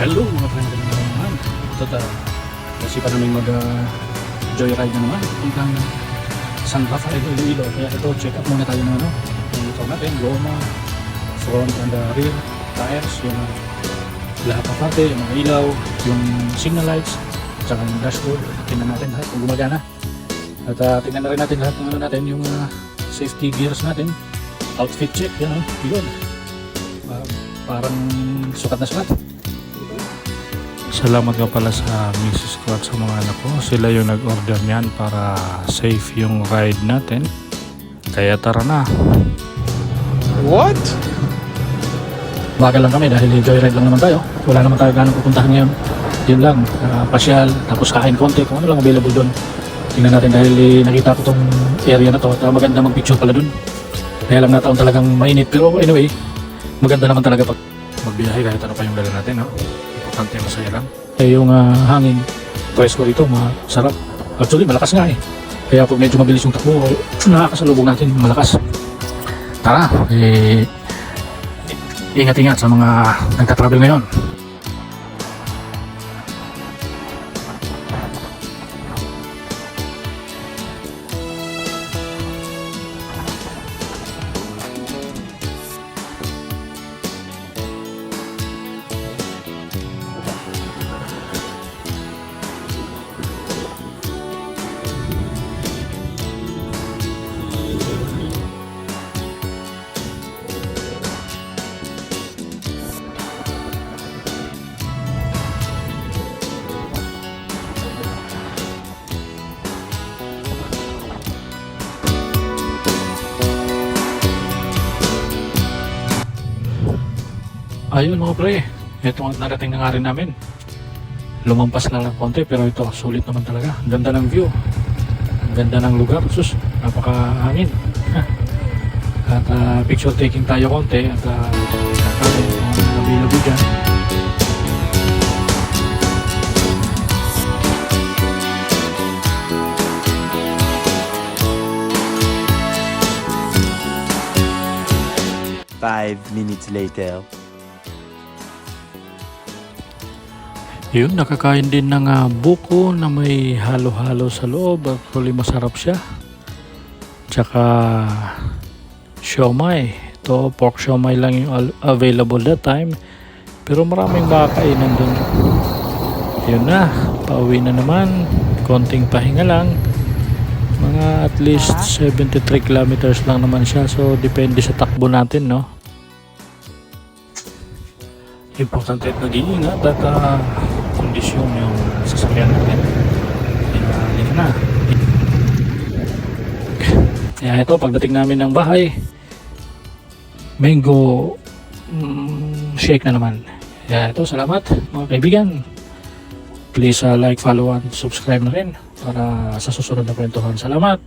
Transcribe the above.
Hello mga friend naman. Ito kasi pa namin joyride na naman. Puntang San Rafael, Iloilo. Kaya ito, check up muna tayo ng yung ito natin, goma, front and rear tires, yung lahat ng parte, yung mga ilaw, yung signal lights, tsaka yung dashboard. Tingnan natin lahat kung gumagana. At tingnan na rin natin lahat ng natin, yung safety gears natin, outfit check, yan yun. Parang sukat na sukat. Salamat nga pala sa misis ko at sa mga anak ko. Sila yung nag-order niyan para safe yung ride natin. Kaya tara na. What? Bagal lang kami dahil joyride lang naman tayo. Wala naman tayo ganang pupuntahan ngayon. Yun lang, pasyal, tapos kain konti, kung ano lang available doon. Tingnan natin dahil nakita ko tong area na to at maganda mag-picture pala doon. Kaya lang nataon talagang mainit. Pero anyway, maganda naman talaga pag magbiyahe kahit ano pa yung dala natin. Importante, masaya lang. Yung hangin, presko rito, masarap. Actually, malakas nga eh. Kaya pag medyo mabilis yung takbo, nakakasalubong natin malakas. Tara, ingat-ingat sa mga nagtatravel ngayon. Ayun mga pre, ito ang narating na nga rin namin. Lumampas lang ng konti pero ito sulit naman talaga. Ang ganda ng view, ang ganda ng lugar, sus, napakahangin. At picture taking tayo konti at kakain ang available dyan. Five minutes later. Yun, nakakain din ng buko na may halo-halo sa loob. Actually, masarap siya. Tsaka siomay. Ito, pork siomay lang yung available that time. Pero maraming makakainan dun. Yun na, pauwi na naman. Konting pahinga lang. Mga at least 73 kilometers lang naman siya. So, depende sa takbo natin, no? Importante at nag-iingat at kondisyon yung sasakyan natin. Kaya na. Kaya ito, pagdating namin ng bahay, mango shake na naman. Kaya ito, salamat mga kaibigan. Please like, follow, and subscribe na rin para sa susunod na kwentuhan. Salamat!